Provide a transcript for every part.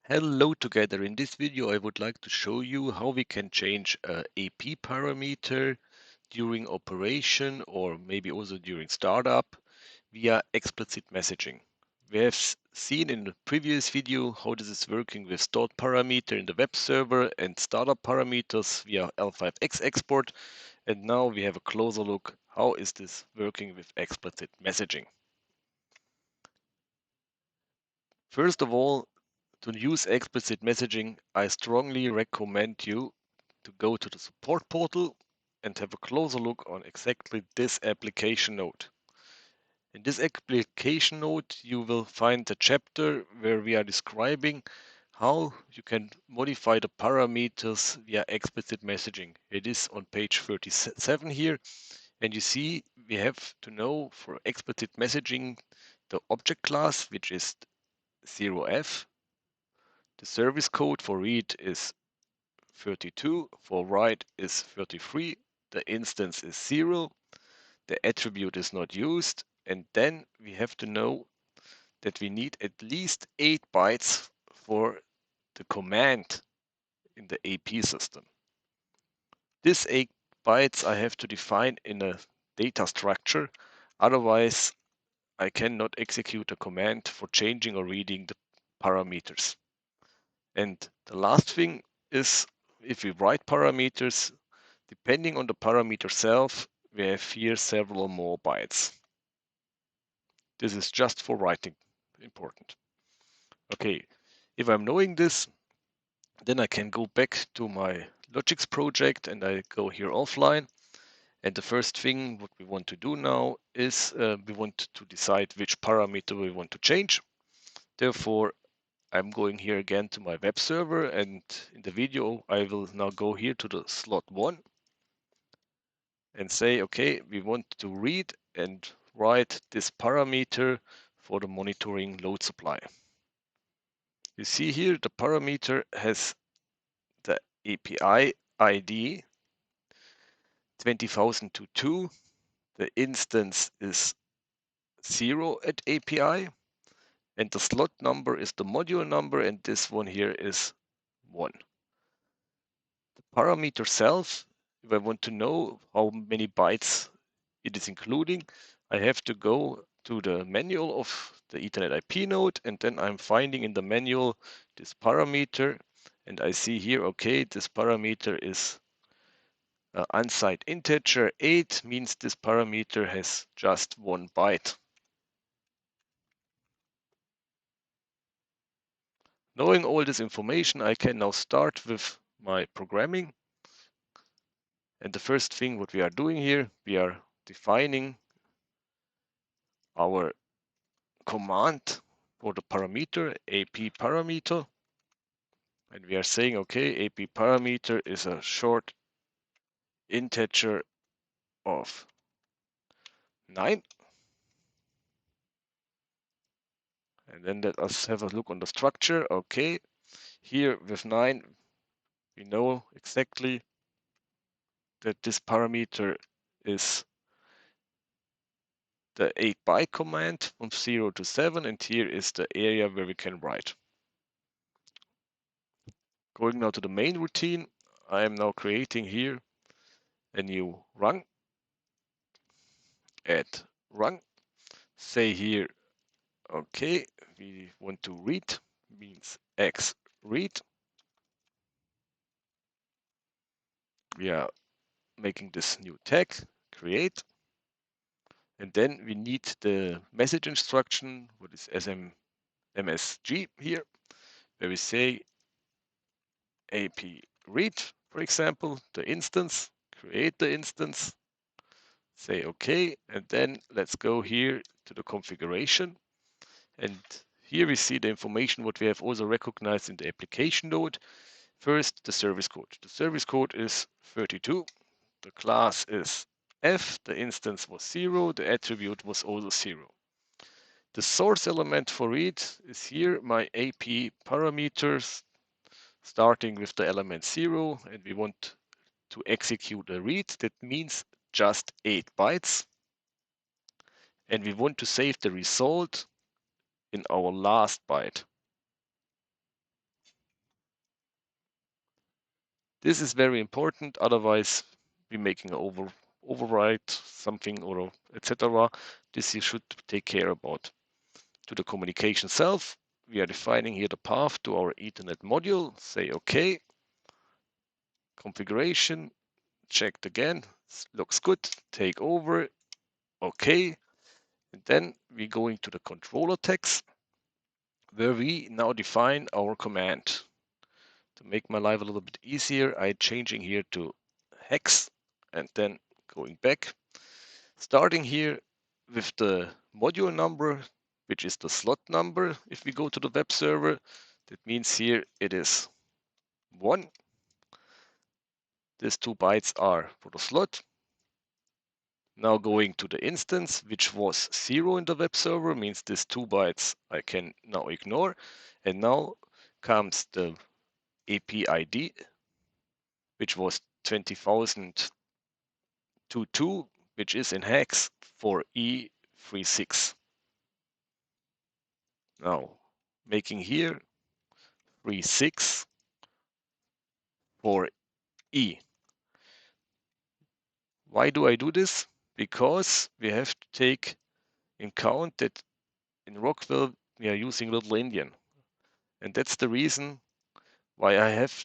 Hello together. In this video, I would like to show you how we can change a AP parameter during operation or maybe also during startup via explicit messaging. We have seen in the previous video how this is working with stored parameter in the web server and startup parameters via L5X export. And now we have a closer look. How is this working with explicit messaging? First of all, to use explicit messaging, I strongly recommend you to go to the support portal and have a closer look on exactly this application node. In this application node, you will find a chapter where we are describing how you can modify the parameters via explicit messaging. It is on page 37 here, and you see we have to know for explicit messaging the object class, which is 0f. The service code for read is 32, for write is 33, the instance is 0, the attribute is not used, and then we have to know that we need at least 8 bytes for the command in the AP system. This 8 bytes I have to define in a data structure, otherwise I cannot execute a command for changing or reading the parameters. And the last thing is, if we write parameters, depending on the parameter itself, we have here several more bytes. This is just for writing important. Okay, if I'm knowing this, then I can go back to my Logix project and I go here offline. And the first thing what we want to do now is we want to decide which parameter we want to change. Therefore, I'm going here again to my web server, and in the video I will now go here to the slot 1 and say, okay, we want to read and write this parameter for the monitoring load supply. You see here the parameter has the API ID 20,002. The instance is 0 at API, and the slot number is the module number, and this one here is 1. The parameter itself, if I want to know how many bytes it is including, I have to go to the manual of the Ethernet IP node, and then I'm finding in the manual this parameter, and I see here, okay, this parameter is unsigned integer. 8 means this parameter has just 1 byte. Knowing all this information, I can now start with my programming. And the first thing what we are doing here, we are defining our command for the parameter, AP parameter. And we are saying, okay, AP parameter is a short integer of 9. And then let us have a look on the structure. Okay, here with 9, we know exactly that this parameter is the 8-byte command from 0 to 7, and here is the area where we can write. Going now to the main routine, I am now creating here a new run. Add run. Say here, okay, we want to read, means X read. We are making this new tag, create. And then we need the message instruction, what is MSG here, where we say AP read, for example, the instance, create the instance, say OK, and then let's go here to the configuration. And here we see the information what we have also recognized in the application node. First, the service code. The service code is 32. The class is F. The instance was 0. The attribute was also 0. The source element for read is here, my AP parameters, starting with the element 0, and we want to execute a read. That means just 8 bytes. And we want to save the result in our last byte. This is very important, otherwise we're making an override something or etc. This you should take care about. To the communication itself, we are defining here the path to our Ethernet module. Say OK. Configuration, checked again, looks good, take over, OK. And then we're going to the controller text, where we now define our command. To make my life a little bit easier, I'm changing here to hex and then going back. Starting here with the module number, which is the slot number. If we go to the web server, that means here it is 1. These 2 bytes are for the slot. Now going to the instance, which was 0 in the web server, means these 2 bytes I can now ignore. And now comes the AP ID, which was 20,022, which is in hex for E36. Now making here 36 for E. Why do I do this? Because we have to take in count that in Rockwell we are using Little Indian. And that's the reason why I have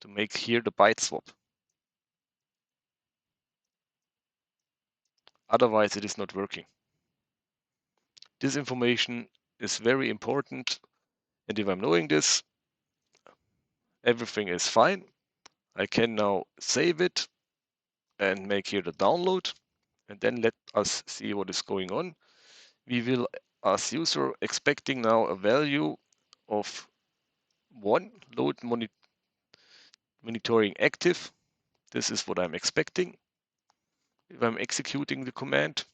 to make here the byte swap. Otherwise it is not working. This information is very important, and if I'm knowing this, everything is fine. I can now save it and make here the download, and then let us see what is going on. We will, as user, expecting now a value of 1 load monitoring active. This is what I'm expecting if I'm executing the command.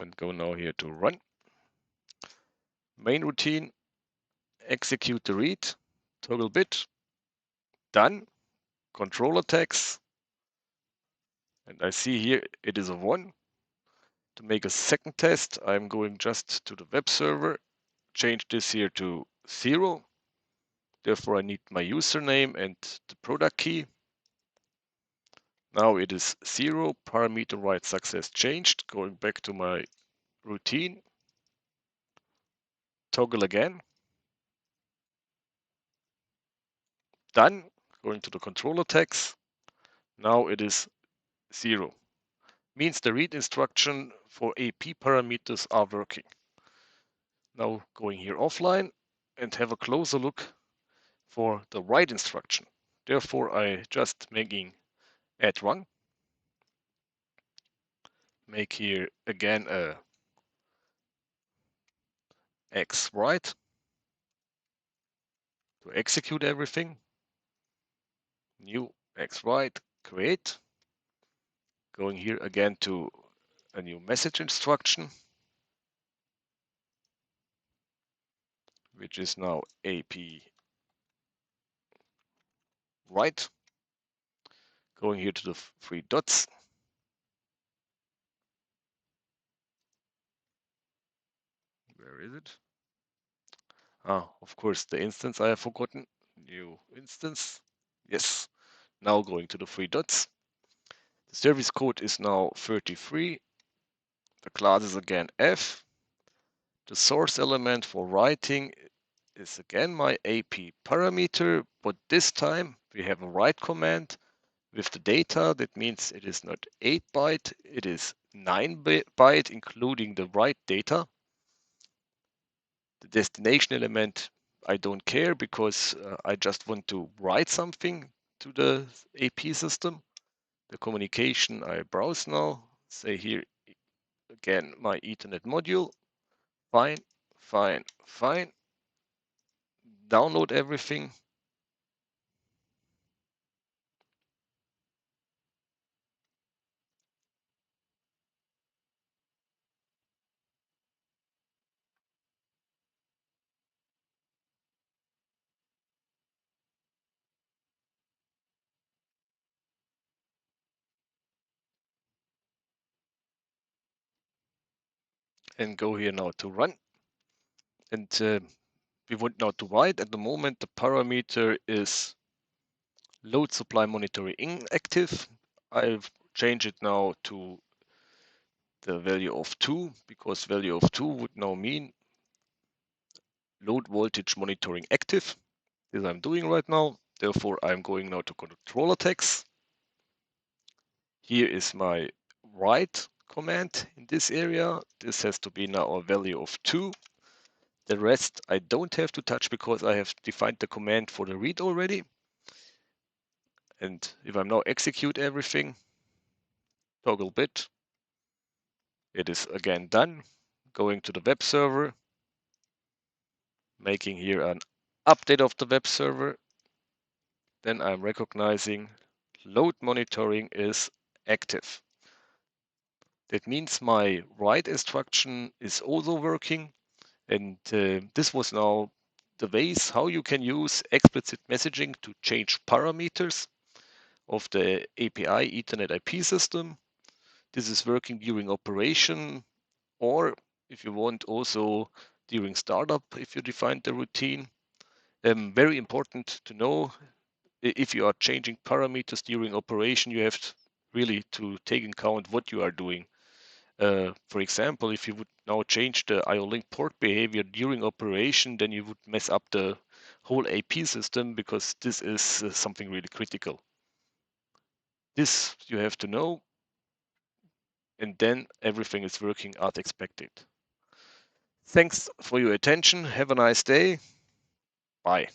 And go now here to run. Main routine, execute the read, toggle bit, done, controller tags, and I see here it is a 1. To make a second test, I'm going just to the web server, change this here to 0. Therefore, I need my username and the product key. Now it is 0, parameter write success changed. Going back to my routine, toggle again, done, going to the controller tags. Now it is 0. Means the read instruction for AP parameters are working. Now going here offline and have a closer look for the write instruction. Therefore, I just making add 1. Make here again a X write to execute everything. New X write, create. Going here again to a new message instruction, which is now AP write. Going here to the 3 dots. Where is it? Of course, the instance I have forgotten. New instance. Yes. Now going to the 3 dots. The service code is now 33. The class is again F. The source element for writing is again my AP parameter, but this time we have a write command with the data. That means it is not 8 byte, it is 9 byte, including the write data. The destination element, I don't care because I just want to write something to the AP system. The communication I browse now, say here again my Ethernet module, fine, fine, fine. Download everything. and go here now to run. And we want now to write. At the moment, the parameter is load supply monitoring inactive. I've changed it now to the value of 2, because value of 2 would now mean load voltage monitoring active. This I'm doing right now. Therefore, I'm going now to controller tags. Here is my write command in this area. This has to be now a value of 2. The rest I don't have to touch because I have defined the command for the read already. And if I'm now execute everything, toggle bit, it is again done. Going to the web server, making here an update of the web server. Then I'm recognizing load monitoring is active. That means my write instruction is also working. And this was now the ways how you can use explicit messaging to change parameters of the API Ethernet IP system. This is working during operation, or if you want, also during startup, if you define the routine. Very important to know, if you are changing parameters during operation, you have really to take in account what you are doing. For example, if you would now change the IO-link port behavior during operation, then you would mess up the whole AP system, because this is something really critical. This you have to know, and then everything is working as expected. Thanks for your attention. Have a nice day. Bye.